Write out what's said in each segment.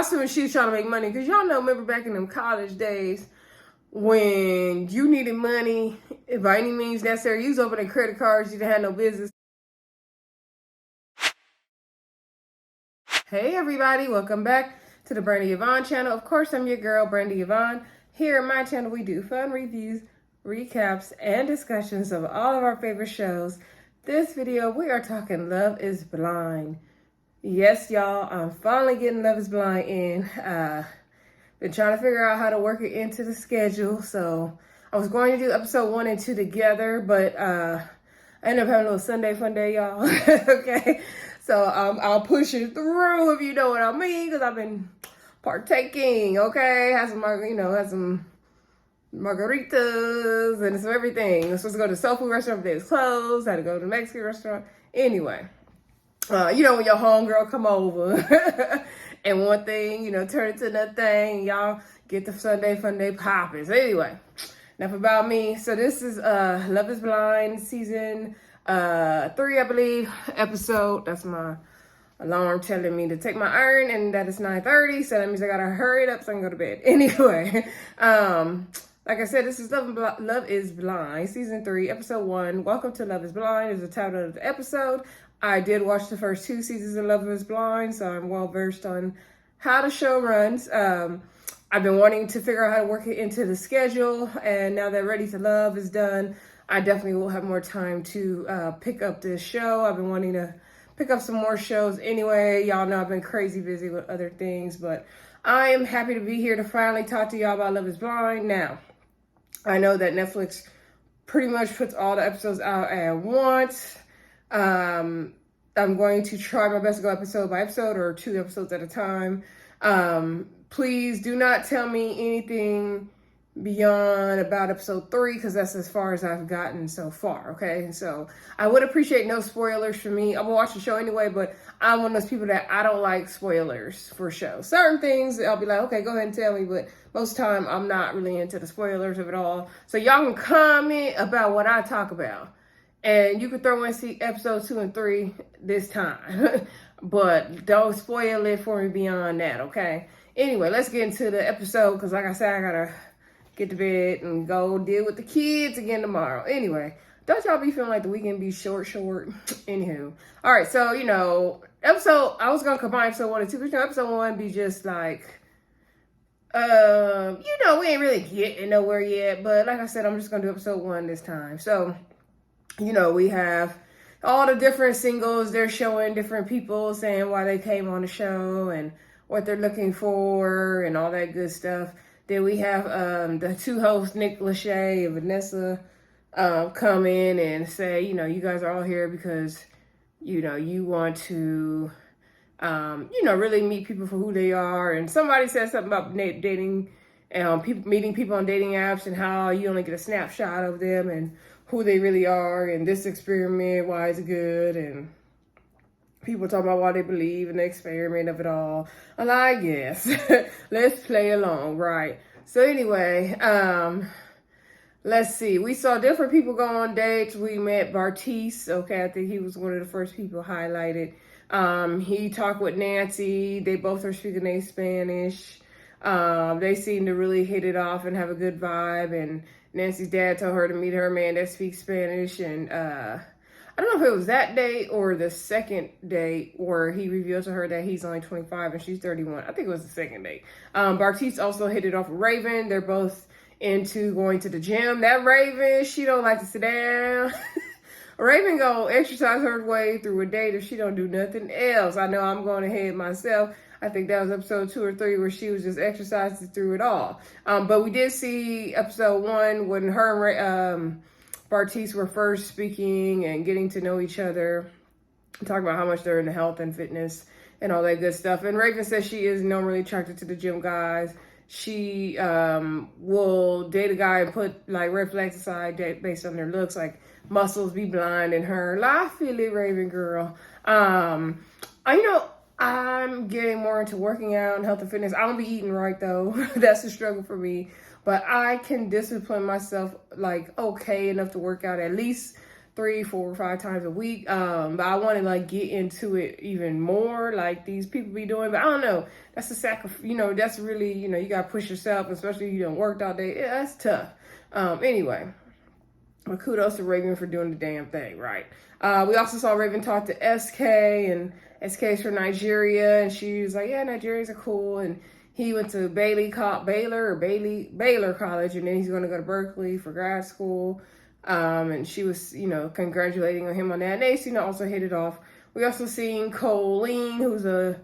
assuming she's trying to make money because y'all know, remember back in them college days when you needed money by any means necessary, you was opening credit cards, you didn't have no business. Hey everybody, welcome back to the Brandy Yvonne channel. Of course, I'm your girl, Brandy Yvonne. Here on my channel, we do fun reviews, recaps, and discussions of all of our favorite shows. This video, we are talking Love is Blind. Yes, y'all, I'm finally getting Love is Blind in. Been trying to figure out how to work it into the schedule. So I was going to do episode 1 and 2 together, but I ended up having a little Sunday fun day, y'all. Okay, so I'll push it through if you know what I mean, because I've been partaking. Okay, had some margaritas and some everything. I was supposed to go to the soul food restaurant, but it's closed. Had to go to the Mexican restaurant. Anyway, you know when your homegirl come over and one thing, turn into another thing, y'all get the Sunday fun day popping. So anyway, enough about me. So this is Love is Blind season 3, I believe, episode. That's my alarm telling me to take my iron, and that is 9:30. So that means I gotta hurry it up so I can go to bed. Anyway, like I said, this is Love is Blind season 3, episode 1. Welcome to Love is Blind is the title of the episode. I did watch the first 2 seasons of Love is Blind, so I'm well versed on how the show runs. I've been wanting to figure out how to work it into the schedule, and now that Ready to Love is done, I definitely will have more time to pick up this show. I've been wanting to pick up some more shows anyway. Y'all know I've been crazy busy with other things, but I am happy to be here to finally talk to y'all about Love is Blind. Now, I know that Netflix pretty much puts all the episodes out at once. I'm going to try my best to go episode by episode or 2 episodes at a time. Please do not tell me anything beyond about episode 3, because that's as far as I've gotten so far. Okay, so I would appreciate no spoilers for me. I'm gonna watch the show anyway, but I'm one of those people that I don't like spoilers for shows. Certain things I'll be like, okay, go ahead and tell me, but most of the time I'm not really into the spoilers of it all. So y'all can comment about what I talk about, and you can throw in see episode 2 and 3 this time, but don't spoil it for me beyond that. Okay. Anyway, let's get into the episode, because like I said, I gotta get to bed and go deal with the kids again tomorrow. Anyway, don't y'all be feeling like the weekend be short? Anywho. All right, so, episode, I was going to combine episode 1 and 2, but episode 1 be just like, we ain't really getting nowhere yet, but like I said, I'm just going to do episode 1 this time. So, we have all the different singles. They're showing different people saying why they came on the show and what they're looking for and all that good stuff. Then we have the 2 hosts, Nick Lachey and Vanessa, come in and say, you guys are all here because, you want to, really meet people for who they are. And somebody said something about dating, meeting people on dating apps and how you only get a snapshot of them and who they really are. And this experiment, why it's good. And people talk about why they believe in the experiment of it all. And I guess, let's play along, right? So anyway, let's see. We saw different people go on dates. We met Bartise. Okay, I think he was one of the first people highlighted. He talked with Nancy. They both are speaking their Spanish. They seem to really hit it off and have a good vibe. And Nancy's dad told her to meet her man that speaks Spanish. And I don't know if it was that date or the second date where he revealed to her that he's only 25 and she's 31. I think it was the second date. Bartise also hit it off with Raven. They're both into going to the gym. That Raven, she don't like to sit down. Raven gonna exercise her way through a date if she don't do nothing else. I know I'm going ahead myself. I think that was episode 2 or 3 where she was just exercising through it all. But we did see episode 1 when her and Bartise were first speaking and getting to know each other, talking about how much they're into health and fitness and all that good stuff. And Raven says she is normally attracted to the gym guys. She will date a guy and put like red flags aside based on their looks, like muscles be blinding her. I feel it, Raven girl. I'm getting more into working out and health and fitness. I don't be eating right though. That's a struggle for me. But I can discipline myself like okay enough to work out at least 3, 4, 5 times a week. But I want to like get into it even more, like these people be doing. But I don't know. That's a sacrifice. That's really, you got to push yourself, especially if you don't work all day. Yeah, that's tough. Anyway, but kudos to Raven for doing the damn thing, right? We also saw Raven talk to SK, and SK's from Nigeria, and she was like, "Yeah, Nigerians are cool." And he went to Baylor College, and then he's going to go to Berkeley for grad school. And she was, congratulating him on that. And they, also hit it off. We also seen Colleen, who's a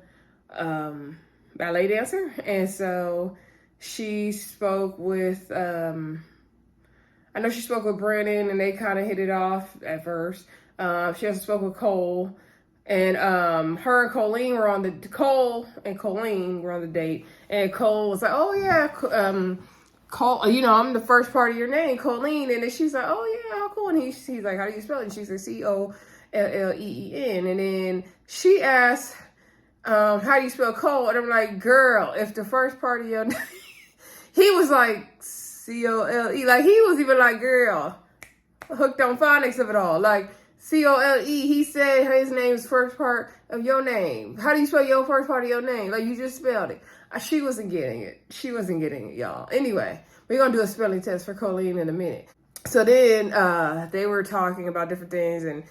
ballet dancer. And so she spoke with, I know she spoke with Brennon, and they kind of hit it off at first. She also spoke with Cole. And her and Colleen were on the, Cole and Colleen were on the date. And Cole was like, "Oh, yeah, Cole, I'm the first part of your name, Colleen." And then she's like, "Oh yeah, how cool." And he's like, "How do you spell it?" And she said Colleen. And then she asked, "How do you spell Cole?" And I'm like, "Girl, if the first part of your name," he was like Cole, like he was even like, "Girl, hooked on phonics of it all." Like Cole, he said his name's first part of your name. How do you spell your first part of your name? Like you just spelled it. She wasn't getting it. She wasn't getting it, y'all. Anyway, we're going to do a spelling test for Colleen in a minute. So then they were talking about different things, and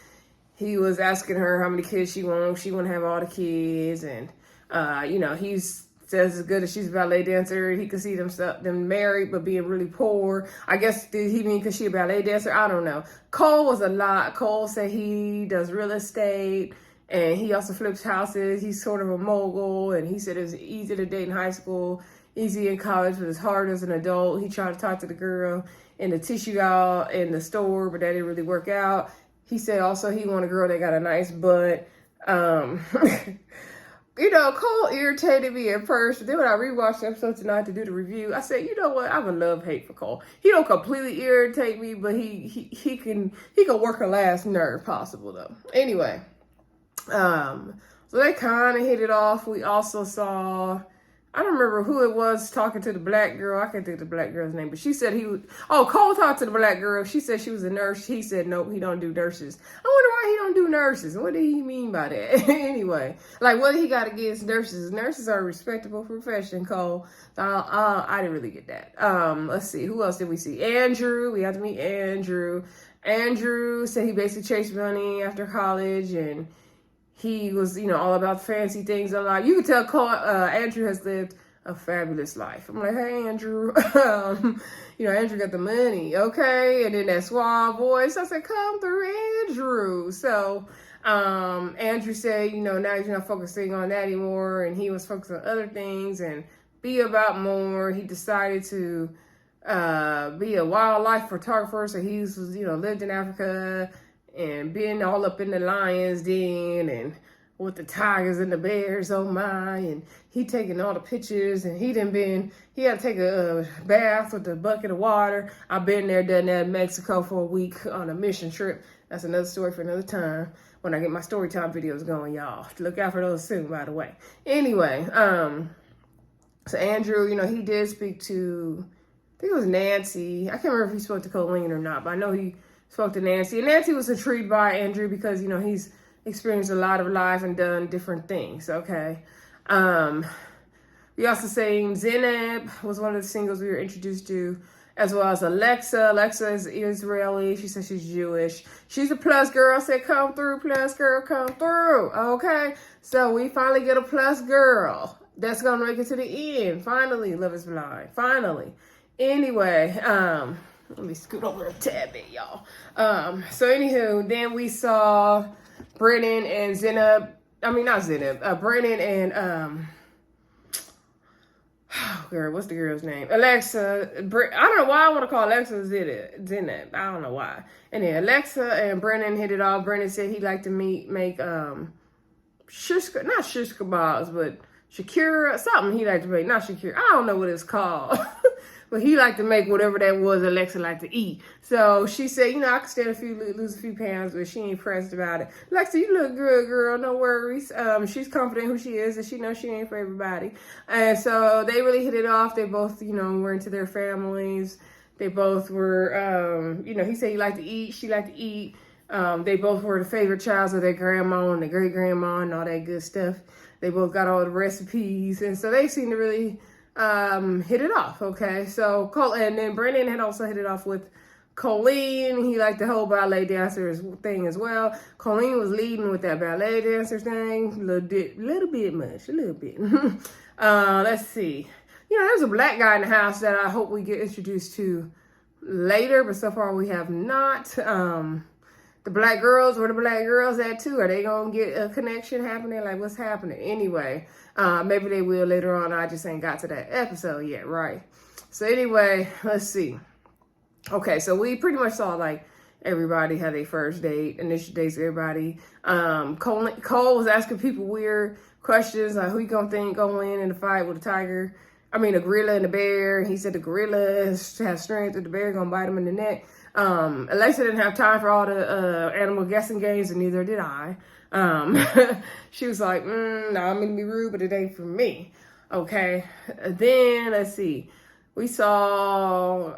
he was asking her how many kids she wants. She want to have all the kids. And, he says it's good that she's a ballet dancer. He could see them married, but being really poor. I guess, did he mean because she's a ballet dancer? I don't know. Cole was a lot. Cole said he does real estate. And he also flips houses. He's sort of a mogul. And he said it was easy to date in high school, easy in college, but it's hard as an adult. He tried to talk to the girl in the tissue aisle in the store, but that didn't really work out. He said also he wanted a girl that got a nice butt. Cole irritated me at first. But then when I rewatched the episode tonight to do the review, I said, you know what? I have a love-hate for Cole. He don't completely irritate me, but he can work a last nerve possible, though. Anyway. So they kind of hit it off. We also saw, I don't remember who it was talking to the black girl. I can't think of the black girl's name, but she said Cole talked to the black girl. She said she was a nurse. He said, nope, he don't do nurses. I wonder why he don't do nurses. What did he mean by that? Anyway, like what he got against nurses? Nurses are a respectable profession, Cole. So I didn't really get that. Let's see. Who else did we see? Andrew. We had to meet Andrew. Andrew said he basically chased money after college, and he was, all about fancy things a lot. You could tell Andrew has lived a fabulous life. I'm like, hey, Andrew. Andrew got the money, okay? And then that suave voice, I said, come through, Andrew. So Andrew said, now he's not focusing on that anymore, and he was focused on other things and be about more. He decided to be a wildlife photographer, so he was, lived in Africa, and being all up in the lion's den and with the tigers and the bears, oh my, and he taking all the pictures, and he had to take a bath with a bucket of water. I've been there, done that in Mexico for a week on a mission trip. That's another story for another time when I get my story time videos going, y'all. Look out for those soon, by the way. Anyway, so Andrew, he did speak to, I think it was Nancy. I can't remember if he spoke to Colleen or not, but I know he spoke to Nancy. And Nancy was intrigued by Andrew because, he's experienced a lot of life and done different things, okay? We also seen Zenab was one of the singles we were introduced to, as well as Alexa. Alexa is Israeli. She says she's Jewish. She's a plus girl. I said, come through, plus girl, come through, okay? So we finally get a plus girl that's going to make it to the end. Finally, Love is Blind. Finally. Anyway, let me scoot over a tad bit, y'all. So anywho, then we saw Brennon and Zenab. I mean, not Zenab. Brennon and, girl, what's the girl's name? Alexa. I don't know why I want to call Alexa Zenab. I don't know why. And then Alexa and Brennon hit it off. Brennon said he'd like to make shish kebabs, but Shakira, something he liked to make. Not Shakira. I don't know what it's called. But he liked to make whatever that was Alexa liked to eat. So she said, I could stand lose a few pounds, but she ain't pressed about it. Alexa, you look good, girl. No worries. She's confident who she is, and she knows she ain't for everybody. And so they really hit it off. They both, were into their families. They both were, he said he liked to eat. She liked to eat. They both were the favorite childs of their grandma and their great grandma and all that good stuff. They both got all the recipes, and so they seem to really hit it off. Okay, so and then Brennon had also hit it off with Colleen. He liked the whole ballet dancers thing as well. Colleen was leading with that ballet dancer thing, a little bit. Let's see. There's a black guy in the house that I hope we get introduced to later, but so far we have not. The black girls, where the black girls at too? Are they gonna get a connection happening? Like, what's happening? Anyway, maybe they will later on. I just ain't got to that episode yet, right? So anyway, let's see. Okay, so we pretty much saw like everybody had their first date, initial dates, everybody. Cole was asking people weird questions like, who you gonna think gonna win in the fight with a tiger? I mean, a gorilla and a bear. He said the gorilla has strength, and the bear gonna bite him in the neck. Alexa didn't have time for all the animal guessing games, and neither did I. She was like, no, I'm gonna be rude, but it ain't for me. Okay. Then let's see. We saw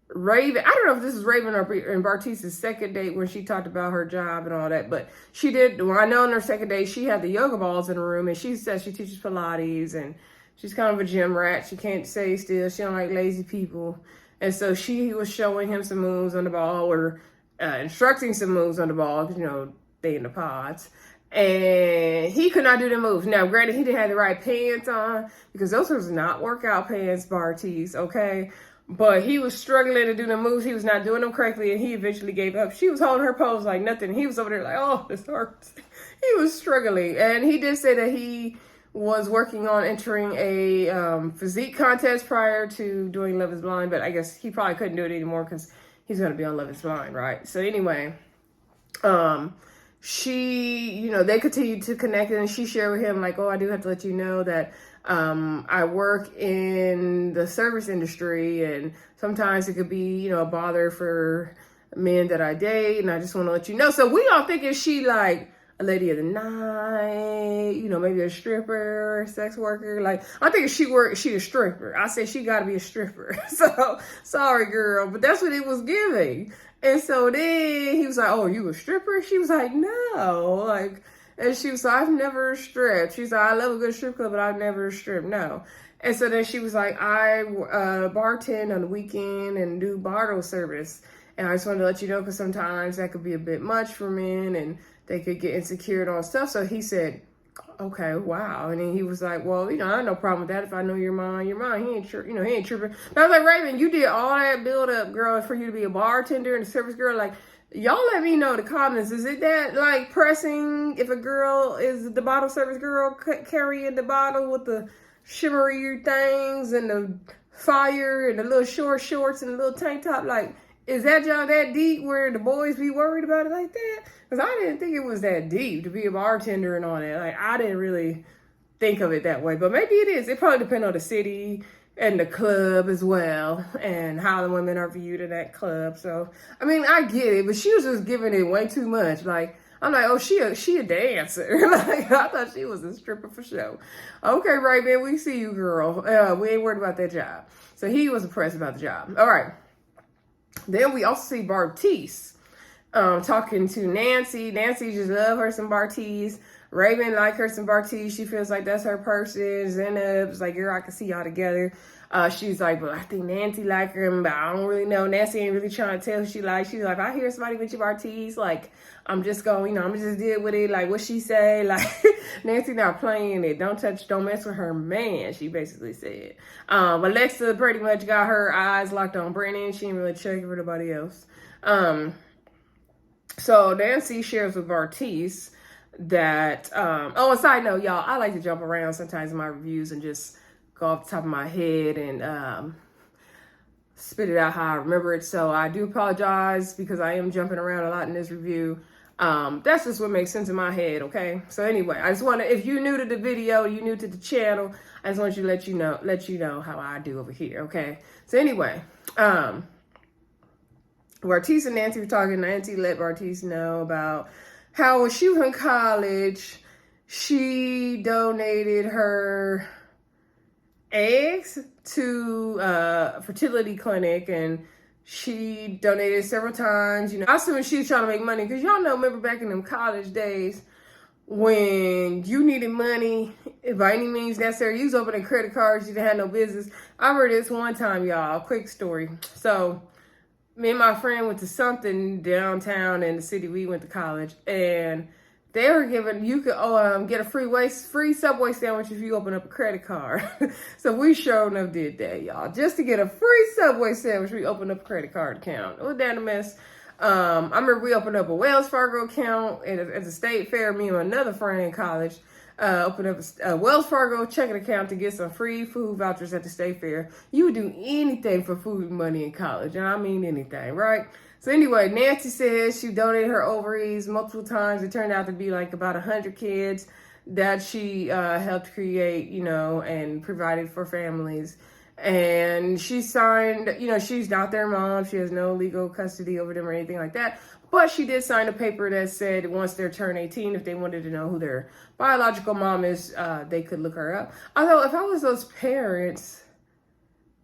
Raven. I don't know if this is Raven or Bartise's second date when she talked about her job and all that, but she did. Well, I know on her second date she had the yoga balls in the room, and she said she teaches Pilates, and she's kind of a gym rat. She can't stay still. She don't like lazy people. And so she was showing him some moves on the ball, or instructing some moves on the ball, because, they in the pods. And he could not do the moves. Now, granted, he didn't have the right pants on, because those was not workout pants, Bartise, okay? But he was struggling to do the moves. He was not doing them correctly, and he eventually gave up. She was holding her pose like nothing. He was over there like, oh, this hurts. He was struggling. And he did say that he was working on entering a physique contest prior to doing Love is Blind, but I guess he probably couldn't do it anymore because he's going to be on Love is Blind, right? So anyway, she, they continued to connect, and she shared with him like, oh, I do have to let you know that I work in the service industry, and sometimes it could be, a bother for men that I date, and I just want to let you know. So we all thinking she like a lady of the night, maybe a stripper, a sex worker. Like, I think she a stripper. I said she got to be a stripper. So, sorry, girl, but that's what it was giving. And so then he was like, oh, you a stripper? She was like, no. Like, and she was like, I've never stripped. She's like, I love a good strip club, but I've never stripped. No. And so then she was like, I bartend on the weekend and do bottle service. And I just wanted to let you know, because sometimes that could be a bit much for men, and they could get insecure on stuff. So he said, okay, wow. And then he was like, well, I have no problem with that. If I know you're mine, you're mine. He ain't tripping. But I was like, Raven, you did all that build up, girl, for you to be a bartender and a service girl. Like, y'all let me know in the comments. Is it that like pressing if a girl is the bottle service girl carrying the bottle with the shimmery things and the fire and the little short shorts and the little tank top? Like, is that y'all that deep where the boys be worried about it like that? Because I didn't think it was that deep to be a bartender and all that. Like, I didn't really think of it that way. But maybe it is. It probably depends on the city and the club as well, and how the women are viewed in that club. So, I mean, I get it. But she was just giving it way too much. Like, I'm like, oh, she a dancer. Like, I thought she was a stripper for sure. Okay, Raven, we see you, girl. We ain't worried about that job. So he was impressed about the job. All right. Then we also see Bartise talking to Nancy. Nancy just love her some Bartise. Raven like her some Bartise. She feels like that's her person. Zenab's like, girl, I can see y'all together. She's like, well, I think Nancy like her, but I don't really know. Nancy ain't really trying to tell who she like. She's like, if I hear somebody mention Bartise, like, I'm just going, I'm just deal with it. Like, what she say? Like, Nancy not playing it. Don't mess with her man, she basically said. Alexa pretty much got her eyes locked on Brennon. She ain't really checking for nobody else. So Nancy shares with Bartise that, a side note, y'all, I like to jump around sometimes in my reviews and just go off the top of my head and spit it out how I remember it. So I do apologize because I am jumping around a lot in this review. That's just what makes sense in my head, okay? So anyway, I just want to, if you're new to the video, you're new to the channel, I just want you to let you know how I do over here, okay? So anyway, Bartise and Nancy were talking. Nancy let Bartise know about how when she was in college, she donated her eggs to a fertility clinic, and She donated several times. You know, I assume she was trying to make money because y'all know, remember back in them college days when you needed money by any means necessary, you was opening credit cards, you didn't have no business. I heard this one time, y'all, quick story. So me and my friend went to something downtown in the city we went to college, and they were giving, you could get a free Subway sandwich if you open up a credit card. So we sure enough did that, y'all. Just to get a free Subway sandwich, we opened up a credit card account. It was that a mess. I remember we opened up a Wells Fargo account at the state fair. Me and another friend in college opened up a Wells Fargo checking account to get some free food vouchers at the state fair. You would do anything for food money in college, and I mean anything, right? So anyway, Nancy says she donated her ovaries multiple times. It turned out to be like about 100 kids that she helped create, you know, and provided for families. And she signed, you know, she's not their mom. She has no legal custody over them or anything like that. But she did sign a paper that said once they're turned 18, if they wanted to know who their biological mom is, they could look her up. Although if I was those parents,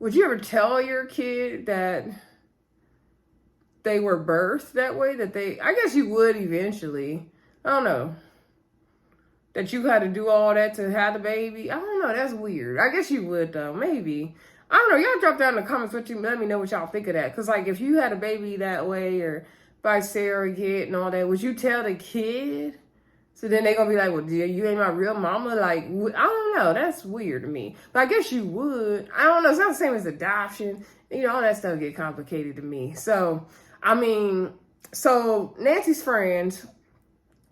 would you ever tell your kid that they were birthed that way? I guess you would eventually. I don't know. That you had to do all that to have the baby. I don't know. That's weird. I guess you would though. Maybe. I don't know. Y'all drop down in the comments let me know what y'all think of that. Because like if you had a baby that way or by surrogate and all that, would you tell the kid? So then they're going to be like, well, you ain't my real mama. Like, I don't know. That's weird to me. But I guess you would. I don't know. It's not the same as adoption. You know, all that stuff get complicated to me. So, I mean, so Nancy's friends,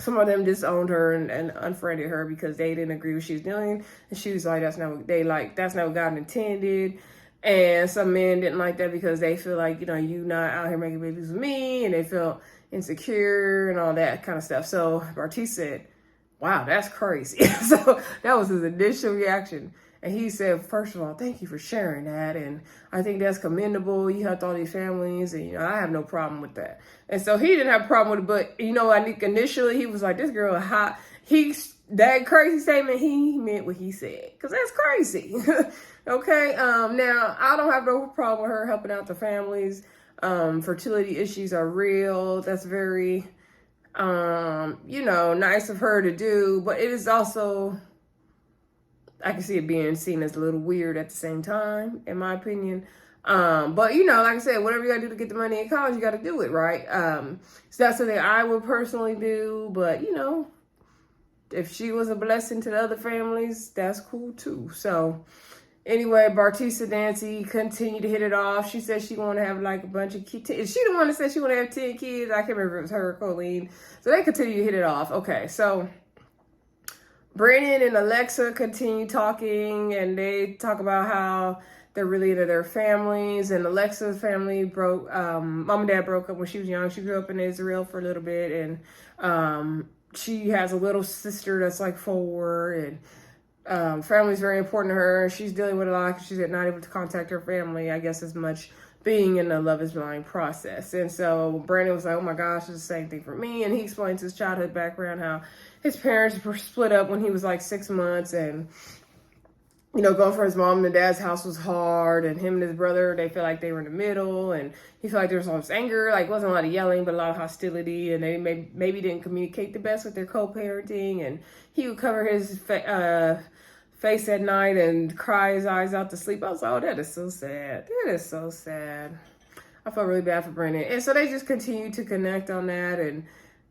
some of them disowned her and unfriended her because they didn't agree with what she was doing. And she was like, that's not what God intended. And some men didn't like that because they feel like, you know, you not out here making babies with me. And they felt insecure and all that kind of stuff. So Bartise said, wow, that's crazy. So that was his initial reaction. And he said, first of all, thank you for sharing that. And I think that's commendable. You helped all these families. And, you know, I have no problem with that. And so he didn't have a problem with it. But, you know, I think initially he was like, this girl is hot. That crazy statement, he meant what he said. Because that's crazy. Okay. Now, I don't have no problem with her helping out the families. Fertility issues are real. That's very, you know, nice of her to do. But it is also, I can see it being seen as a little weird at the same time, in my opinion. But, you know, like I said, whatever you got to do to get the money in college, you got to do it, right? So that's something I would personally do. But, you know, if she was a blessing to the other families, that's cool too. So anyway, Bartise and Nancy continued to hit it off. She said she wanted to have like a bunch of kids. Is she the one that said she wanted to have 10 kids? I can't remember if it was her or Colleen. So they continue to hit it off. Okay, so Brennon and Alexa continue talking, and they talk about how they're really into their families. And Alexa's family mom and dad broke up when she was young. She grew up in Israel for a little bit, and she has a little sister that's like 4, and family is very important to her. She's dealing with a lot because she's not able to contact her family, I guess, as much, being in the Love is Blind process. And so Brandon was like, oh my gosh, it's the same thing for me. And he explains his childhood background, how his parents were split up when he was like 6 months, and you know, going from his mom and dad's house was hard, and him and his brother, they feel like they were in the middle, and he felt like there was all this anger, like wasn't a lot of yelling, but a lot of hostility, and they maybe didn't communicate the best with their co-parenting, and he would cover his face at night and cry his eyes out to sleep. I was like, oh, that is so sad. That is so sad. I felt really bad for Brennan. And so they just continued to connect on that, and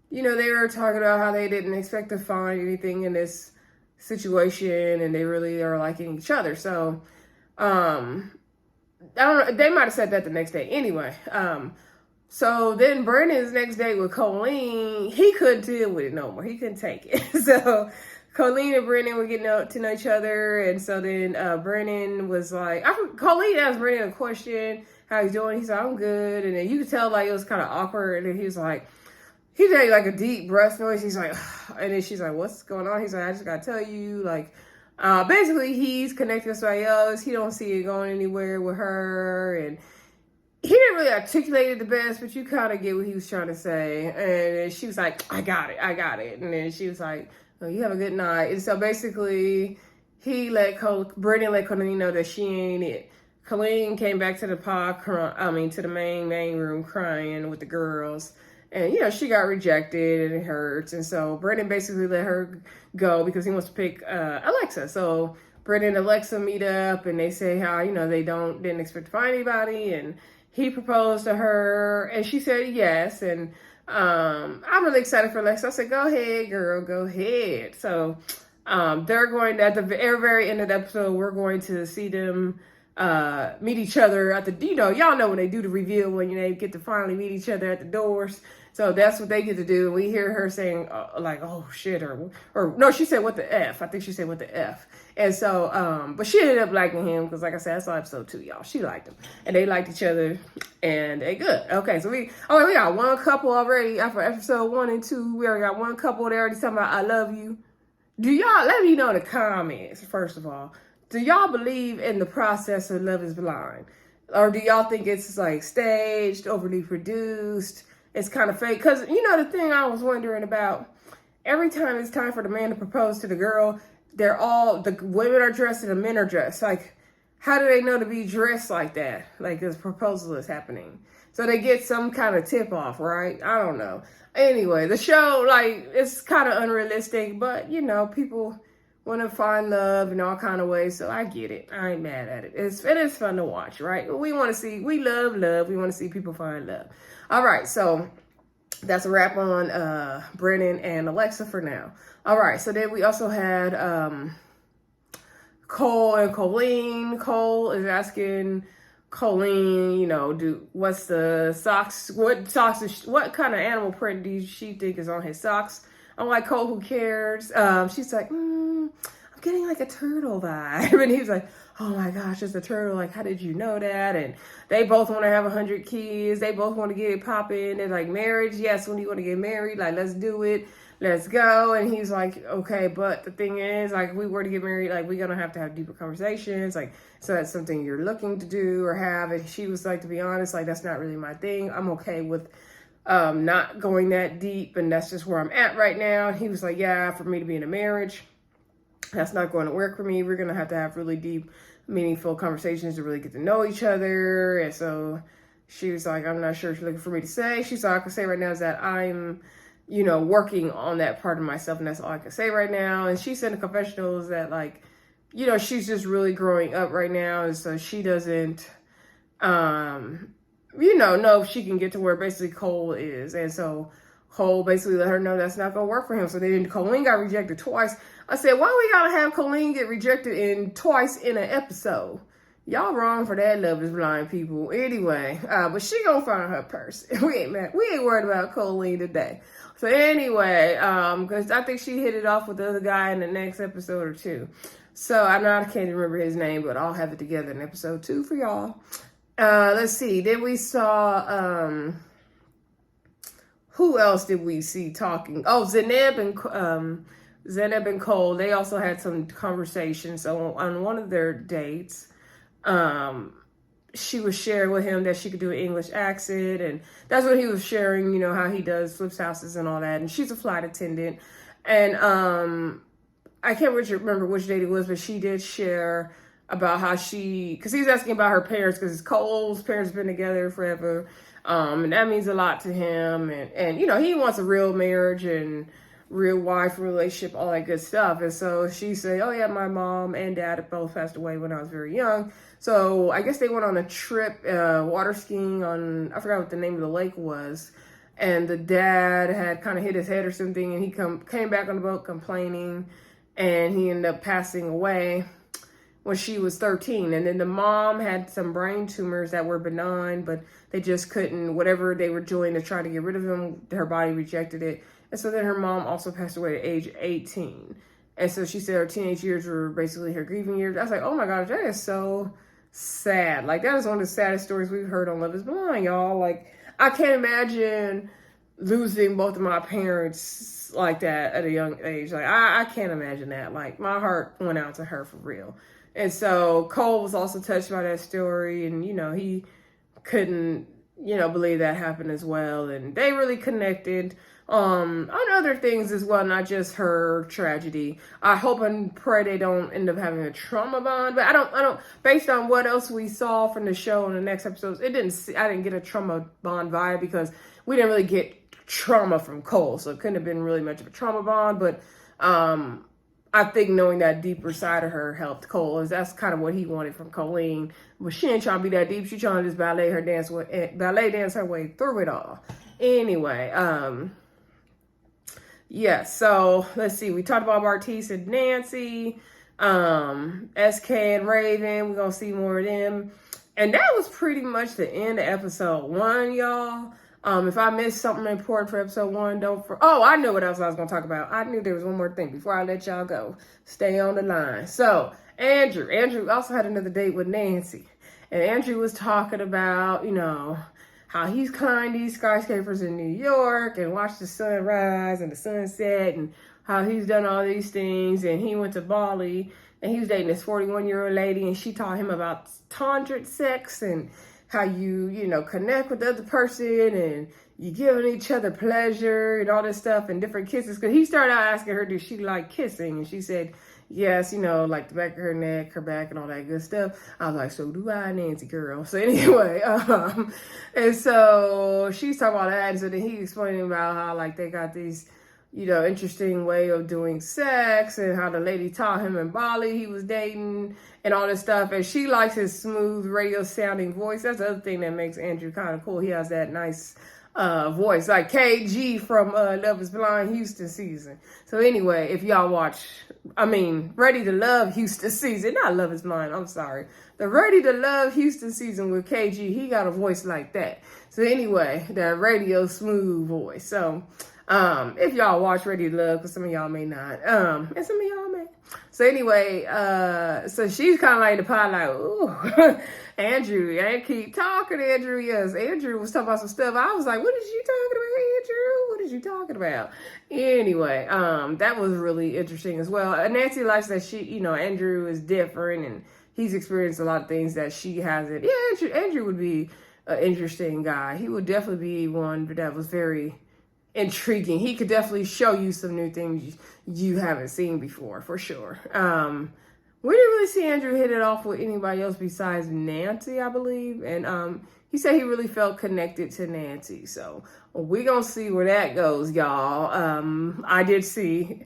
you know, they were talking about how they didn't expect to find anything in this situation, and they really are liking each other. So I don't know, they might have said that the next day anyway. So then Brennan's next date with Colleen, he couldn't deal with it no more. He couldn't take it. So Colleen and Brennan were getting to know each other, and so then Brennan was like, Colleen asked Brennan a question, how he's doing. He said, I'm good. And then you could tell like it was kind of awkward, and then he was like, he did like a deep breath noise. He's like, and then she's like, what's going on? He's like, I just gotta tell you, like, basically he's connected with somebody else. He don't see it going anywhere with her. And he didn't really articulate it the best, but you kind of get what he was trying to say. And then she was like, I got it. And then she was like, oh, you have a good night. And so basically Brennan let Colleen know that she ain't it. Colleen came back to the to the main room crying with the girls. And, she got rejected and it hurts. And so Brennan basically let her go because he wants to pick Alexa. So Brennan and Alexa meet up and they say how, they didn't expect to find anybody. And he proposed to her and she said yes. And I'm really excited for Alexa. I said, go ahead, girl, go ahead. So they're going at the very end of the episode, we're going to see them meet each other at the, y'all know when they do the reveal when they get to finally meet each other at the doors. So that's what they get to do. We hear her saying oh shit, or no, she said what the F. I think she said what the F. And so, but she ended up liking him because like I said, I saw episode 2, y'all. She liked him and they liked each other and they good. Okay, so we got one couple already after episode 1 and 2. We already got one couple. They already talking about I love you. Do y'all, let me know in the comments, first of all. Do y'all believe in the process of Love is Blind? Or do y'all think it's like staged, overly produced? It's kind of fake? Because, the thing I was wondering about, every time it's time for the man to propose to the girl, the women are dressed and the men are dressed. Like, how do they know to be dressed like that? Like this proposal is happening. So they get some kind of tip off, right? I don't know. Anyway, the show, it's kind of unrealistic, but, people want to find love in all kind of ways, so I get it. I ain't mad at it. It is fun to watch, right? We love love. We want to see people find love. All right, so that's a wrap on Brennan and Alexa for now. All right, so then we also had Cole and Colleen. Cole is asking Colleen, what's the socks? What kind of animal print do she think is on his socks? I'm like, Cole, who cares? She's like, I'm getting like a turtle vibe. And he's like, oh my gosh, it's a turtle. Like, how did you know that? And they both want to have 100 kids. They both want to get it popping. They're like, marriage? Yes, when you want to get married, like, let's do it. Let's go. And he's like, okay, but the thing is, like, if we were to get married, like, we're going to have deeper conversations. Like, so that's something you're looking to do or have. And she was like, to be honest, like, that's not really my thing. I'm okay with not going that deep, and that's just where I'm at right now. He was like, yeah, for me to be in a marriage, that's not going to work for me. We're going to have really deep, meaningful conversations to really get to know each other. And so she was like, I'm not sure she's looking for me to say. She's all I can say right now is that I'm, working on that part of myself, and that's all I can say right now. And she said in confessionals that, like, she's just really growing up right now, and so she doesn't know if she can get to where basically Cole is. And so Cole basically let her know that's not going to work for him. So then Colleen got rejected twice. I said, why we got to have Colleen get rejected twice in an episode? Y'all wrong for that, Love is Blind people. Anyway, but she going to find her person. We ain't worried about Colleen today. So anyway, because I think she hit it off with the other guy in the next episode or 2. So I can't remember his name, but I'll have it together in episode 2 for y'all. Let's see. Then we saw, who else did we see talking? Oh, Zenab and Cole. They also had some conversations. So on one of their dates, she was sharing with him that she could do an English accent. And that's what he was sharing, how he does flips houses and all that. And she's a flight attendant. And I can't remember which date it was, but she did share about how because he was asking about her parents, because Cole's parents have been together forever. And that means a lot to him. And he wants a real marriage and real wife relationship, all that good stuff. And so she said, oh yeah, my mom and dad both passed away when I was very young. So I guess they went on a trip, water skiing I forgot what the name of the lake was. And the dad had kind of hit his head or something. And he came back on the boat complaining. And he ended up passing away when she was 13. And then the mom had some brain tumors that were benign, but they just couldn't, whatever they were doing to try to get rid of them, her body rejected it. And so then her mom also passed away at age 18. And so she said her teenage years were basically her grieving years. I was like, oh my gosh, that is so sad. Like, that is one of the saddest stories we've heard on Love is Blind, y'all. Like, I can't imagine losing both of my parents like that at a young age. Like, I can't imagine that. Like, my heart went out to her for real. And so Cole was also touched by that story, and he couldn't believe that happened as well. And they really connected on other things as well, not just her tragedy. I hope and pray they don't end up having a trauma bond, but I don't, based on what else we saw from the show in the next episodes, I didn't get a trauma bond vibe because we didn't really get trauma from Cole. So it couldn't have been really much of a trauma bond, but, I think knowing that deeper side of her helped Cole, as that's kind of what he wanted from Colleen. But she ain't trying to be that deep. She trying to just ballet dance her way through it all. Anyway, yeah. So let's see. We talked about Bartise and Nancy, SK and Raven. We're gonna see more of them, and that was pretty much the end of episode 1, y'all. If I missed something important for episode 1, I know what else I was going to talk about. I knew there was one more thing before I let y'all go. Stay on the line. So, Andrew also had another date with Nancy. And Andrew was talking about, how he's climbed these skyscrapers in New York and watched the sunrise and the sunset and how he's done all these things. And he went to Bali and he was dating this 41-year-old lady and she taught him about tantric sex and how you connect with the other person and you giving each other pleasure and all this stuff and different kisses. Because he started out asking her, did she like kissing? And she said, yes, like the back of her neck, her back and all that good stuff. I was like, so do I, Nancy girl. So anyway, and so she's talking about that. And so then he explaining about how they got these, interesting way of doing sex and how the lady taught him in Bali he was dating and all this stuff. And she likes his smooth radio sounding voice. That's the other thing that makes Andrew kind of cool. He has that nice voice, like KG from Love is Blind Houston season. So anyway, if y'all watch, Ready to Love Houston season, not Love is Blind, I'm sorry. The Ready to Love Houston season with KG, he got a voice like that. So anyway, that radio smooth voice. So if y'all watch Ready to Love, because some of y'all may not, and some of y'all may. So anyway, so she's kind of like the pot, like, ooh, Andrew, I keep talking, Andrew. Yes, Andrew was talking about some stuff. I was like, what is you talking about, Andrew? What is you talking about? Anyway, that was really interesting as well. Nancy likes that Andrew is different and he's experienced a lot of things that she hasn't. Yeah, Andrew would be an interesting guy. He would definitely be one that was very intriguing. He could definitely show you some new things you haven't seen before, for sure. We didn't really see Andrew hit it off with anybody else besides Nancy, I believe. And he said he really felt connected to Nancy. So we're going to see where that goes, y'all. I did see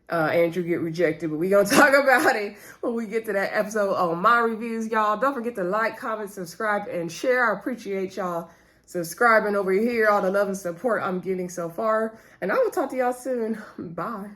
Andrew get rejected, but we're going to talk about it when we get to that episode on my reviews, y'all. Don't forget to like, comment, subscribe, and share. I appreciate y'all subscribing over here, all the love and support I'm getting so far. And I will talk to y'all soon. Bye.